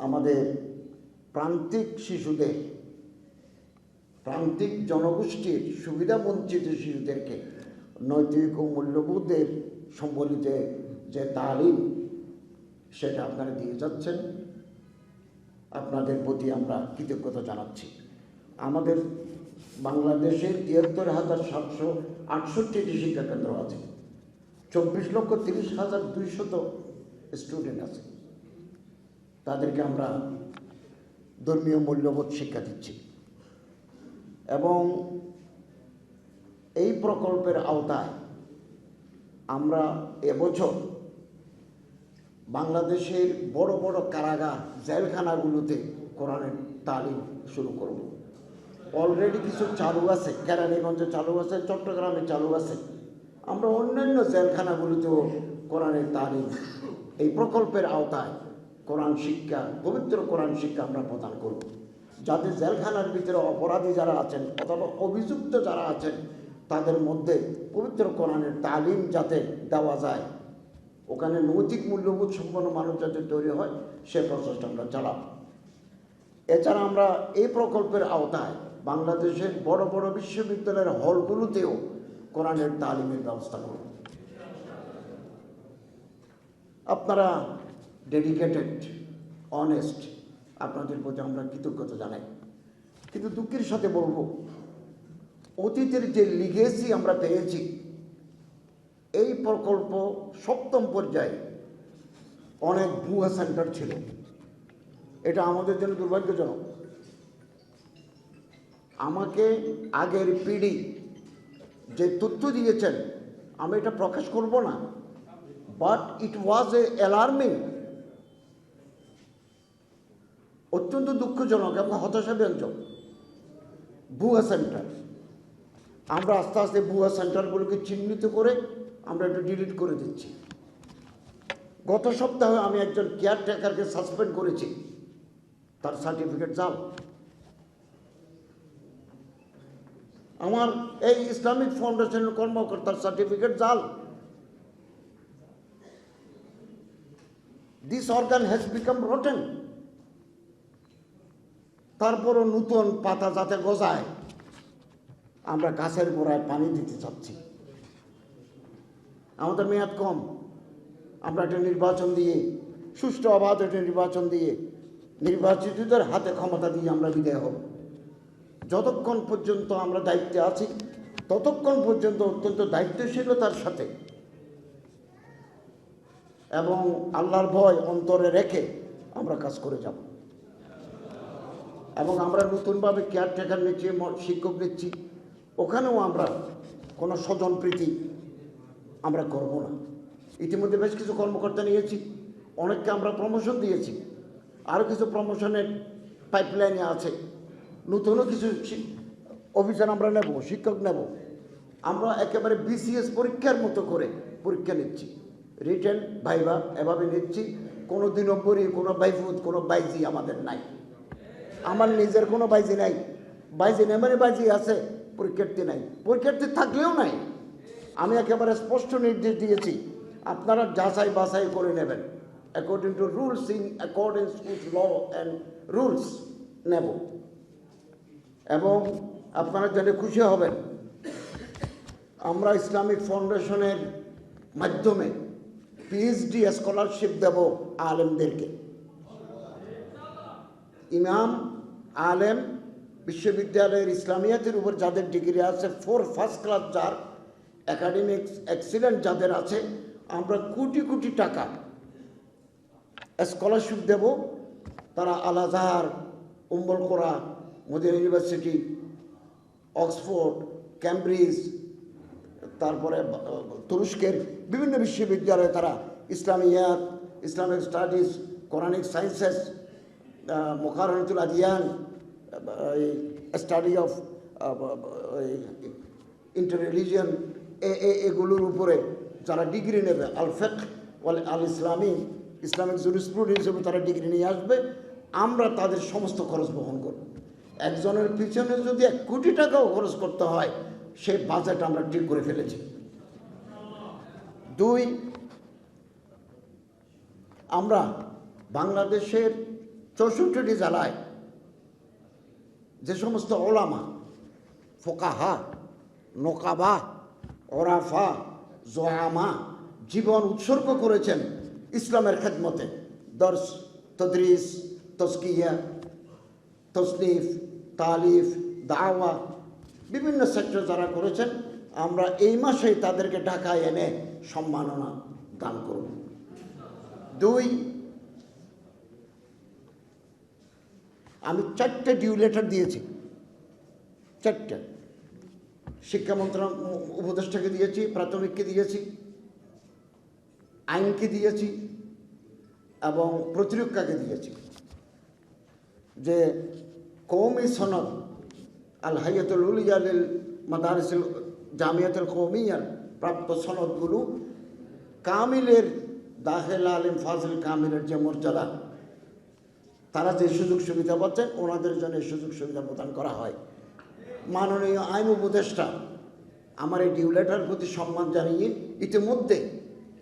আমাদের প্রান্তিক শিশুদের, প্রান্তিক জনগোষ্ঠীর সুবিধাবঞ্চিত শিশুদেরকে নৈতিক ও মূল্যবোধের সম্বলিত যে তালিম, সেটা আপনারা দিয়ে যাচ্ছেন। আপনাদের প্রতি আমরা কৃতজ্ঞতা জানাচ্ছি। আমাদের বাংলাদেশে ৭৩,৭৬৮টি শিক্ষাকেন্দ্র আছে, ২৪,৩০,২০০ স্টুডেন্ট আছে। তাদেরকে আমরা ধর্মীয় মূল্যবোধ শিক্ষা দিচ্ছি এবং এই প্রকল্পের আওতায় আমরা এবছর বাংলাদেশের বড় বড় কারাগার, জেলখানাগুলোতে কোরআনের তালিম শুরু করব। অলরেডি কিছু চালু আছে, কেরানীগঞ্জে চালু আছে, চট্টগ্রামে চালু আছে। আমরা অন্যান্য জেলখানাগুলোতেও কোরআনের তালিম, এই প্রকল্পের আওতায় কোরআন শিক্ষা, পবিত্র কোরআন শিক্ষা আমরা প্রদান করব, যাতে জেলখানার ভিতরে অপরাধী যারা আছেন অথবা অভিযুক্ত যারা আছেন তাদের মধ্যে পবিত্র কোরআনের তালিম যাতে দেওয়া যায়, ওখানে নৈতিক মূল্যবোধ সম্পন্ন মানুষ যাতে তৈরি হয়, সে প্রচেষ্টা আমরা চালাব। এছাড়া আমরা এই প্রকল্পের আওতায় বাংলাদেশের বড় বড় বিশ্ববিদ্যালয়ের হলগুলোতেও কোরআনের তালিমের ব্যবস্থা করব। আপনারা ডেডিকেটেড, অনেস্ট, আপনাদের প্রতি আমরা কৃতজ্ঞতা জানাই। কিন্তু দুঃখের সাথে বলবো, অতীতের যে লিগেসি আমরা পেয়েছি, এই প্রকল্প সপ্তম পর্যায়ে অনেক ভুয়া সেন্টার ছিল। এটা আমাদের জন্য দুর্ভাগ্যজনক। আমাকে আগের পিঢ়ি যে তথ্য দিয়েছেন, আমি এটা প্রকাশ করব না, but it was A alarming, অত্যন্ত দুঃখজনক এবং হতাশাব্যঞ্জক ভুয়া সেন্টার। আমরা আস্তে আস্তে ভুয়া সেন্টারগুলোকে চিহ্নিত করে আমরা একটু ডিলিট করে দিচ্ছি। গত সপ্তাহে আমি একজন কেয়ারটেকারকে সাসপেন্ড করেছি, তার সার্টিফিকেট জাল। আমার এই ইসলামিক ফাউন্ডেশনের কর্মকর্তার সার্টিফিকেট জাল। This organ has become rotten. তারপরও নতুন পাতা যাতে গজায়, আমরা গাছের গোড়ায় পানি দিতে চাচ্ছি। আমাদের মেয়াদ কম, আমরা একটা নির্বাচন দিয়ে, সুষ্ঠু অবাধ একটা নির্বাচন দিয়ে, নির্বাচিতদের হাতে ক্ষমতা দিয়ে আমরা বিদায় হব। যতক্ষণ পর্যন্ত আমরা দায়িত্বে আছি, ততক্ষণ পর্যন্ত অত্যন্ত দায়িত্বশীলতার সাথে এবং আল্লাহর ভয় অন্তরে রেখে আমরা কাজ করে যাব। এবং আমরা নতুনভাবে কেয়ারটেকার নিচ্ছি, শিক্ষক নিচ্ছি, ওখানেও আমরা কোনো স্বজনপ্রীতি আমরা করব না। ইতিমধ্যে বেশ কিছু কর্মকর্তা নিয়েছি, অনেককে আমরা প্রমোশন দিয়েছি, আরও কিছু প্রমোশনের পাইপলাইনে আছে। নতুনও কিছু অফিসার আমরা নেব, শিক্ষক নেব। আমরা একেবারে বিসিএস পরীক্ষার মতো করে পরীক্ষা নিচ্ছি, রিটেন, ভাইভা এভাবে নিচ্ছি। কোনো দুই নম্বরই, কোনো বাইফুত, কোনো বাইজি আমাদের নাই। আমার নিজের কোনো বাইজি নাই। বাইজি নেই মানে বাইজি আছে, পরীক্ষার্থী নাই। পরীক্ষার্থী থাকলেও নাই। আমি একেবারে স্পষ্ট নির্দেশ দিয়েছি, আপনারা যাচাই বাছাই করে নেবেন, according to rules, in accordance with law and rules নেব। এবং আপনারা জেনে খুশি হবেন, আমরা ইসলামিক ফাউন্ডেশনের মাধ্যমে পিএইচডি স্কলারশিপ দেব আলেমদেরকে। ইমাম, আলেম, বিশ্ববিদ্যালয়ের ইসলামিয়াতের উপর যাদের ডিগ্রি আছে, 4 ফার্স্ট ক্লাস, যার একাডেমিক এক্সিলেন্ট যাদের আছে, আমরা কোটি কোটি টাকা স্কলারশিপ দেব। তারা আল আজহার, উম্মুল কোরা, মদিনা ইউনিভার্সিটি, অক্সফোর্ড, ক্যামব্রিজ, তারপরে তুরস্কের বিভিন্ন বিশ্ববিদ্যালয়ে তারা ইসলামিয়াত, ইসলামিক স্টাডিজ, কোরআনিক সায়েন্সেস, মুকাররাতুল আদিয়ান, স্টাডি অফ ইন্টাররিলিজিয়ন, এগুলোর উপরে যারা ডিগ্রি নেবে, আল ফিকহ ওয়াল আল ইসলামী, ইসলামিক জুরিসপ্রুডেন্স হিসেবে তারা ডিগ্রি নিয়ে আসবে। আমরা তাদের সমস্ত খরচ বহন করব। একজনের পিছনে যদি 1 কোটি টাকাও খরচ করতে হয়, সেই বাজেট আমরা ঠিক করে ফেলেছি। 2, আমরা বাংলাদেশের 64টি জেলায় যে সমস্ত ওলামা, ফোকাহা, নোকাবা, ওরাফা, জোয়ামা জীবন উৎসর্গ করেছেন ইসলামের খেদমতে, দর্স, তদরিস, তজকিয়া, তসনিফ, তালিফ, দাওয়া, বিভিন্ন সেক্টর যারা করেছেন, আমরা এই মাসেই তাদেরকে ঢাকায় এনে সম্মাননা দান করব। 2, আমি 4টে ডিউ লেটার দিয়েছি, 4টে। শিক্ষা মন্ত্রণালয় উপদেষ্টাকে দিয়েছি, প্রাথমিককে দিয়েছি, আইনকে দিয়েছি এবং প্রতিরক্ষাকে দিয়েছি যে কওমি সনদ আল হাইয়াতুল উলিয়া লিল মাদারিসিল জামিয়াতুল কওমিয়ার প্রাপ্ত সনদগুলো কামিলের, দাখিল আলিম ফাজিল কামিলের যে মর্যাদা, তারা যে সুযোগ সুবিধা পাচ্ছেন ওনাদের জন্য সুযোগ সুবিধা প্রদান করা হয়। মাননীয় আইন উপদেষ্টা আমার এই ডিউ লেটার প্রতি সম্মান জানিয়ে ইতিমধ্যে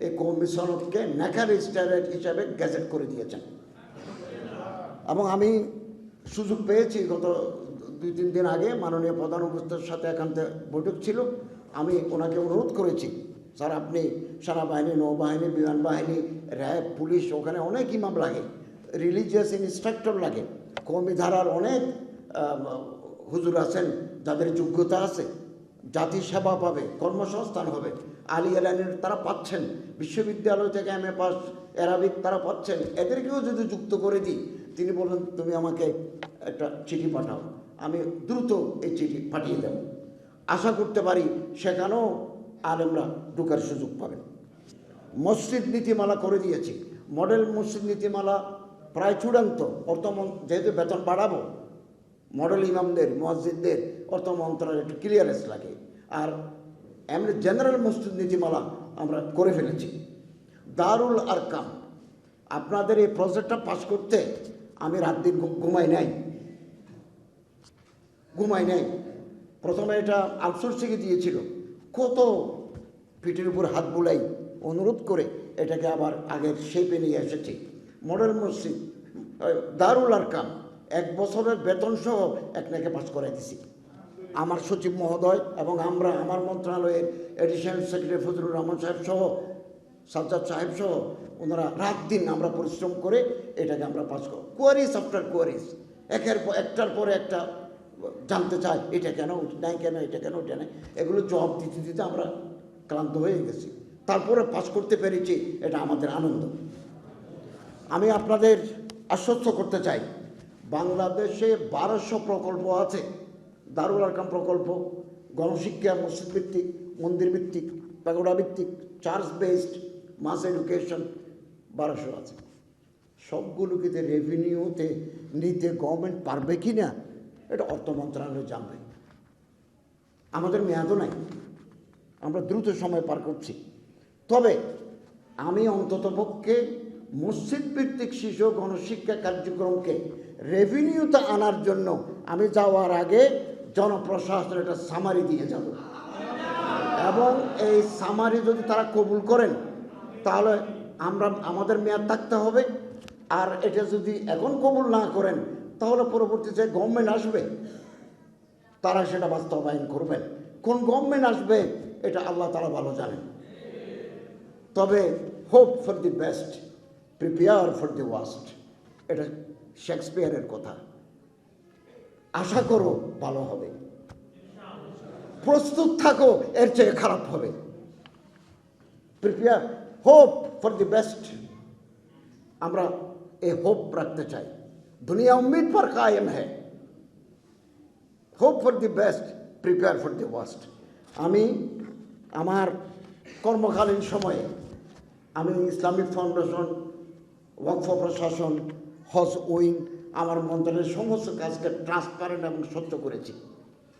এই কওমি সনদকে নেকা রেজিস্টারের হিসাবে গ্যাজেট করে দিয়েছেন। এবং আমি সুযোগ পেয়েছি গত 2-3 দিন আগে মাননীয় প্রধান উপদেষ্টার সাথে একান্তে বৈঠক ছিল, আমি ওনাকে অনুরোধ করেছি, স্যার আপনি সেনাবাহিনী, নৌবাহিনী, বিমান বাহিনী, র্যাব, পুলিশ, ওখানে অনেক ইমাম লাগে, রিলিজিয়াস ইনস্ট্রাক্টর লাগে, কওমি ধারার অনেক হুজুর আছেন যাদের যোগ্যতা আছে, জাতি সেবা পাবে, কর্মসংস্থান হবে, আলিয়া লাইনের তারা পাচ্ছেন, বিশ্ববিদ্যালয় থেকে MA পাস, অ্যারাবিক তারা পাচ্ছেন, এদেরকেও যদি যুক্ত করে দিই। তিনি বললেন তুমি আমাকে একটা চিঠি পাঠাও, আমি দ্রুত এই চিঠি পাঠিয়ে দেব। আশা করতে পারি সেখানেও আলেমরা ঢোকার সুযোগ পাবেন। মসজিদ নীতিমালা করে দিয়েছি, মডেল মসজিদ নীতিমালা প্রায় চূড়ান্ত। যেহেতু বেতন বাড়াবো, মডেল ইমামদের, মসজিদদের অর্থ মন্ত্রণালয়ের একটু ক্লিয়ারেন্স লাগে। আর এমনি জেনারেল মসজিদ নীতিমালা আমরা করে ফেলেছি। দারুল আরকাম, আপনাদের এই প্রজেক্টটা পাস করতে আমি রাত দিন ঘুমাই নাই। প্রথমে এটা আউটসোর্সিংয়ে দিয়েছিল, কত পিঠের উপর হাত বুলাই অনুরোধ করে এটাকে আবার আগের শেপে নিয়ে এসেছি। মডেল মসজিদ, দারুল আরকাম 1 বছরের বেতন সহ একনাকে পাস করাই দিছি। আমার সচিব মহোদয় এবং আমরা, আমার মন্ত্রণালয়ের এডিশনাল সেক্রেটারি ফজলুর রহমান সাহেব সহ, সাজ্জাদ সাহেব সহ, ওনারা রাত দিন আমরা পরিশ্রম করে এটাকে আমরা পাস করব। কোয়ারিজ আফটার কোয়ারিজ, একটার পরে একটা জানতে চাই, এটা কেন নাই, কেন এটা কেন, এটা নেই, এগুলো জবাব দিতে দিতে আমরা ক্লান্ত হয়ে গেছি। তারপরে পাস করতে পেরেছি, এটা আমাদের আনন্দ। আমি আপনাদের আশ্বস্ত করতে চাই, বাংলাদেশে 1200 প্রকল্প আছে। দারুল আরকাম প্রকল্প গণশিক্ষা, মসজিদ ভিত্তিক, মন্দির ভিত্তিক, প্যাগোডা ভিত্তিক, চার্চ বেসড, মাস এডুকেশন 1200 আছে। সবগুলোকে রেভিনিউতে নিতে গভর্নমেন্ট পারবে কি না এটা অর্থ মন্ত্রণালয় জানবে। আমাদের মেয়াদও নাই, আমরা দ্রুত সময় পার করছি। তবে আমি অন্ততপক্ষে মসজিদ ভিত্তিক শিশু গণশিক্ষা কার্যক্রমকে রেভিনিউতে আনার জন্য আমি যাওয়ার আগে জনপ্রশাসনের একটা সামারি দিয়ে যাব, এবং এই সামারি যদি তারা কবুল করেন তাহলে আমাদের মেয়াদ থাকতে হবে। আর এটা যদি এখন কবুল না করেন তাহলে পরবর্তীতে গভর্নমেন্ট আসবে, তারা সেটা বাস্তবায়ন করবেন। কোন গভর্নমেন্ট আসবে এটা আল্লাহ তাআলা ভালো জানেন। তবে hope for the best, prepare for the worst, এটা শেক্সপিয়ারের কথা। আশা করো ভালো হবে, প্রস্তুত থাকো এর চেয়ে খারাপ হবে। Prepare, hope for the best, আমরা এই হোপ রাখতে চাই। দুনিয়া উম্মিদ পর কায়েম है, hope for the best, prepare for the worst. আমি আমার কর্মকালীন সময়ে আমি ইসলামিক ফাউন্ডেশন, ওয়াকফ প্রশাসন, হজ উইং, আমার মন্ত্রণালয়ের সমস্ত কাজকে ট্রান্সপারেন্ট এবং সত্য করেছি।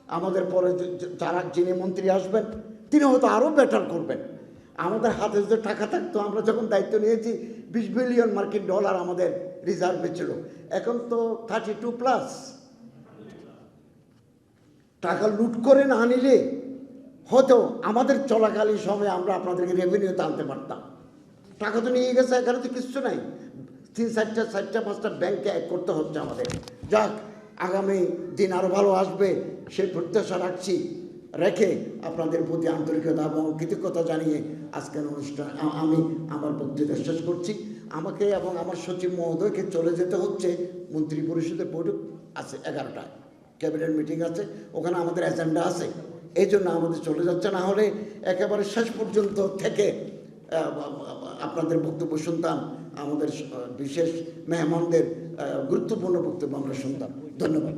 আমাদের পরে যিনি মন্ত্রী আসবেন তিনি হয়তো আরও বেটার করবেন। আমাদের হাতে যে টাকা থাকতো, আমরা যখন দায়িত্ব নিয়েছি 20 বিলিয়ন মার্কিন ডলার আমাদের রিজার্ভে ছিল, এখন তো 32+। টাকা লুট করে না নিলে হয়তো আমাদের চলাকালীন সময়ে আমরা আপনাদেরকে রেভিনিউতে আনতে পারতাম। টাকা তো নিয়ে গেছে, এখানে তো কিচ্ছু নাই। চারটা পাঁচটা ব্যাংকে এক করতে হচ্ছে আমাদের। যাক, আগামী দিন আরও ভালো আসবে সেই প্রত্যাশা রাখছি, রেখে আপনাদের প্রতি আন্তরিকতা এবং কৃতজ্ঞতা জানিয়ে আজকের অনুষ্ঠান আমি আমার বক্তৃতা শেষ করছি। আমাকে এবং আমার সচিব মহোদয়কে চলে যেতে হচ্ছে, মন্ত্রী পরিষদের বৈঠক আছে 11টায়, ক্যাবিনেট মিটিং আছে, ওখানে আমাদের এজেন্ডা আছে, এই জন্য আমাদের চলে যাচ্ছে। না হলে একেবারে শেষ পর্যন্ত থেকে আপনাদের বক্তব্য শুনতাম, আমাদের বিশেষ মেহমানদের গুরুত্বপূর্ণ বক্তব্য আমরা শুনতাম। ধন্যবাদ।